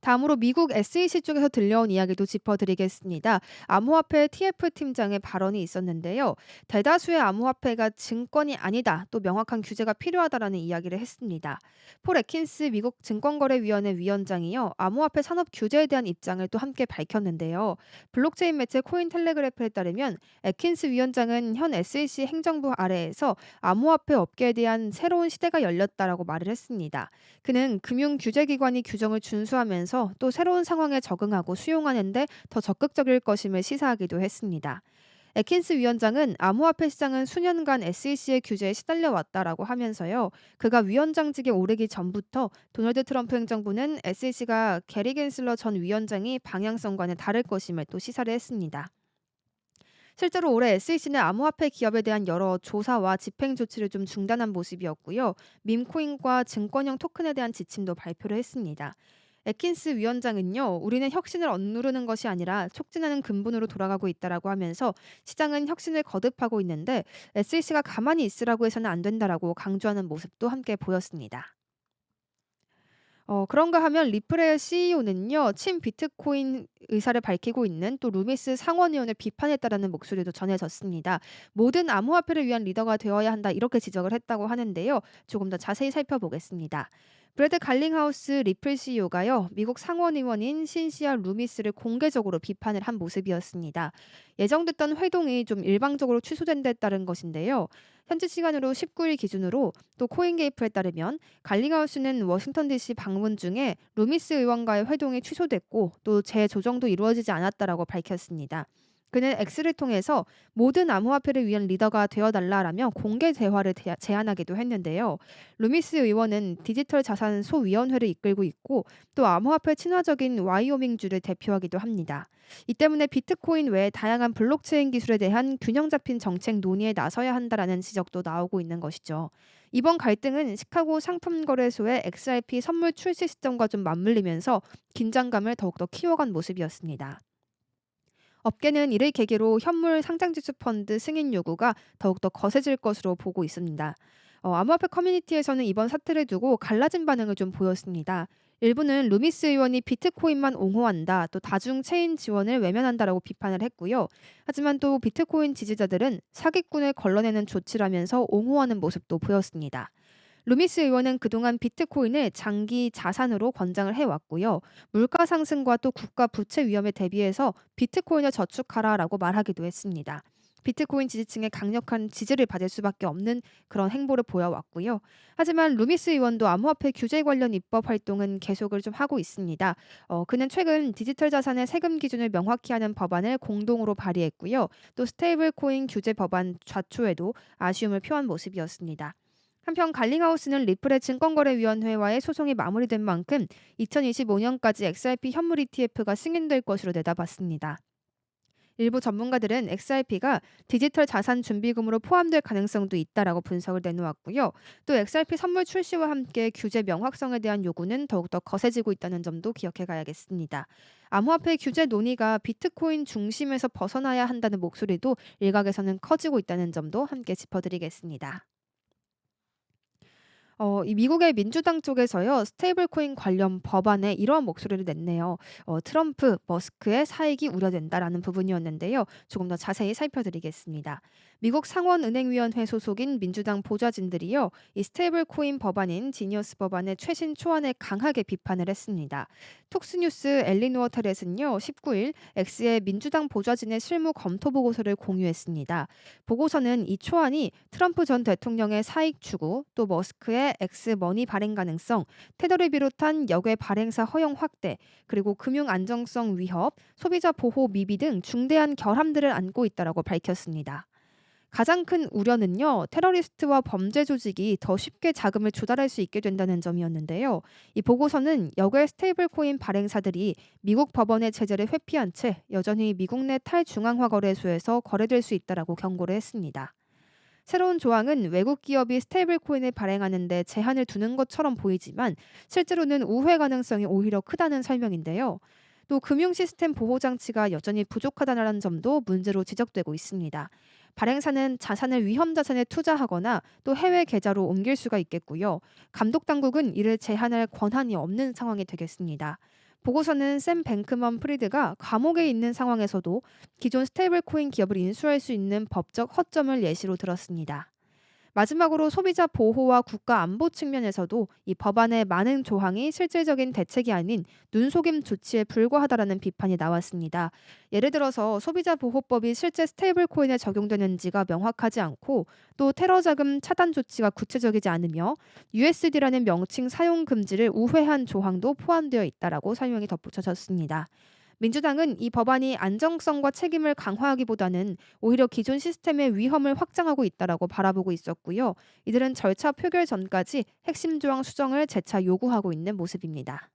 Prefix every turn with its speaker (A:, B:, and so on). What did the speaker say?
A: 다음으로 미국 SEC 쪽에서 들려온 이야기도 짚어드리겠습니다. 암호화폐 TF 팀장의 발언이 있었는데요. 대다수의 암호화폐가 증권이 아니다, 또 명확한 규제가 필요하다라는 이야기를 했습니다. 폴 애킨스 미국 증권거래위원회 위원장이요, 암호화폐 산업 규제에 대한 입장을 또 함께 밝혔는데요. 블록체인 매체 코인텔레그래프에 따르면 애킨스 위원장은 현 SEC 행정부 아래에서 암호화폐 업계에 대한 새로운 시대가 열렸다라고 말을 했습니다. 그는 금융 규제기관이 규정을 준수하면서 또 새로운 상황에 적응하고 수용하는데 더 적극적일 것임을 시사하기도 했습니다. 에킨스 위원장은 암호화폐 시장은 수년간 SEC의 규제에 시달려 왔다라고 하면서요. 그가 위원장직에 오르기 전부터 도널드 트럼프 행정부는 SEC가 게리 겐슬러 전 위원장이 방향성과는 다를 것임을 또 시사를 했습니다. 실제로 올해 SEC는 암호화폐 기업에 대한 여러 조사와 집행 조치를 좀 중단한 모습이었고요. 밈코인과 증권형 토큰에 대한 지침도 발표를 했습니다. 에킨스 위원장은요, 우리는 혁신을 억누르는 것이 아니라 촉진하는 근본으로 돌아가고 있다라고 하면서 시장은 혁신을 거듭하고 있는데 SEC가 가만히 있으라고 해서는 안 된다라고 강조하는 모습도 함께 보였습니다. 그런가 하면 리플의 CEO는요. 친 비트코인 의사를 밝히고 있는 또 루미스 상원의원을 비판했다라는 목소리도 전해졌습니다. "모든 암호화폐를 위한 리더가 되어야 한다." 이렇게 지적을 했다고 하는데요. 조금 더 자세히 살펴보겠습니다. 브래드 갈링하우스 리플 CEO가요. 미국 상원의원인 신시아 루미스를 공개적으로 비판을 한 모습이었습니다. 예정됐던 회동이 좀 일방적으로 취소된 데 따른 것인데요. 현지 시간으로 19일 기준으로 또 코인게이프에 따르면 갈링하우스는 워싱턴 DC 방문 중에 루미스 의원과의 회동이 취소됐고 또 재조정도 이루어지지 않았다라고 밝혔습니다. 그는 X를 통해서 모든 암호화폐를 위한 리더가 되어달라라며 공개 대화를 제안하기도 했는데요. 루미스 의원은 디지털 자산 소위원회를 이끌고 있고 또 암호화폐 친화적인 와이오밍주를 대표하기도 합니다. 이 때문에 비트코인 외에 다양한 블록체인 기술에 대한 균형 잡힌 정책 논의에 나서야 한다라는 지적도 나오고 있는 것이죠. 이번 갈등은 시카고 상품거래소의 XRP 선물 출시 시점과 좀 맞물리면서 긴장감을 더욱더 키워간 모습이었습니다. 업계는 이를 계기로 현물 상장지수 펀드 승인 요구가 더욱더 거세질 것으로 보고 있습니다. 암호화폐 커뮤니티에서는 이번 사태를 두고 갈라진 반응을 좀 보였습니다. 일부는 루미스 의원이 비트코인만 옹호한다, 또 다중 체인 지원을 외면한다라고 비판을 했고요. 하지만 또 비트코인 지지자들은 사기꾼을 걸러내는 조치라면서 옹호하는 모습도 보였습니다. 루미스 의원은 그동안 비트코인을 장기 자산으로 권장을 해왔고요. 물가 상승과 또 국가 부채 위험에 대비해서 비트코인을 저축하라라고 말하기도 했습니다. 비트코인 지지층의 강력한 지지를 받을 수밖에 없는 그런 행보를 보여왔고요. 하지만 루미스 의원도 암호화폐 규제 관련 입법 활동은 계속을 좀 하고 있습니다. 그는 최근 디지털 자산의 세금 기준을 명확히 하는 법안을 공동으로 발의했고요. 또 스테이블 코인 규제 법안 좌초에도 아쉬움을 표한 모습이었습니다. 한편 갈링하우스는 리플의 증권거래위원회와의 소송이 마무리된 만큼 2025년까지 XRP 현물 ETF가 승인될 것으로 내다봤습니다. 일부 전문가들은 XRP가 디지털 자산 준비금으로 포함될 가능성도 있다라고 분석을 내놓았고요. 또 XRP 선물 출시와 함께 규제 명확성에 대한 요구는 더욱더 거세지고 있다는 점도 기억해 가야겠습니다. 암호화폐 규제 논의가 비트코인 중심에서 벗어나야 한다는 목소리도 일각에서는 커지고 있다는 점도 함께 짚어드리겠습니다. 이 미국의 민주당 쪽에서요. 스테이블 코인 관련 법안에 이러한 목소리를 냈네요. "트럼프, 머스크의 사익이 우려된다."라는 부분이었는데요. 조금 더 자세히 살펴드리겠습니다. 미국 상원은행위원회 소속인 민주당 보좌진들이요. 이 스테이블 코인 법안인 지니어스 법안의 최신 초안을 강하게 비판을 했습니다. 톡스뉴스 엘리노어 테렛은요. 19일 X의 민주당 보좌진의 실무 검토 보고서를 공유했습니다. 보고서는 이 초안이 트럼프 전 대통령의 사익 추구, 또 머스크의 엑스머니 발행 가능성, 테더를 비롯한 역외 발행사 허용 확대, 그리고 금융 안정성 위협, 소비자 보호 미비 등 중대한 결함들을 안고 있다라고 밝혔습니다. 가장 큰 우려는요, 테러리스트와 범죄 조직이 더 쉽게 자금을 조달할 수 있게 된다는 점이었는데요. 이 보고서는 역외 스테이블 코인 발행사들이 미국 법원의 제재를 회피한 채 여전히 미국 내 탈중앙화 거래소에서 거래될 수 있다라고 경고를 했습니다. 새로운 조항은 외국 기업이 스테이블 코인을 발행하는 데 제한을 두는 것처럼 보이지만 실제로는 우회 가능성이 오히려 크다는 설명인데요. 또 금융 시스템 보호 장치가 여전히 부족하다는 점도 문제로 지적되고 있습니다. 발행사는 자산을 위험 자산에 투자하거나 또 해외 계좌로 옮길 수가 있겠고요. 감독 당국은 이를 제한할 권한이 없는 상황이 되겠습니다. 보고서는 샘 뱅크먼 프리드가 감옥에 있는 상황에서도 기존 스테이블 코인 기업을 인수할 수 있는 법적 허점을 예시로 들었습니다. 마지막으로 소비자 보호와 국가 안보 측면에서도 이 법안의 많은 조항이 실질적인 대책이 아닌 눈속임 조치에 불과하다라는 비판이 나왔습니다. 예를 들어서 소비자 보호법이 실제 스테이블 코인에 적용되는지가 명확하지 않고, 또 테러 자금 차단 조치가 구체적이지 않으며 USD라는 명칭 사용 금지를 우회한 조항도 포함되어 있다라고 설명이 덧붙여졌습니다. 민주당은 이 법안이 안정성과 책임을 강화하기보다는 오히려 기존 시스템의 위험을 확장하고 있다라고 바라보고 있었고요. 이들은 절차 표결 전까지 핵심 조항 수정을 재차 요구하고 있는 모습입니다.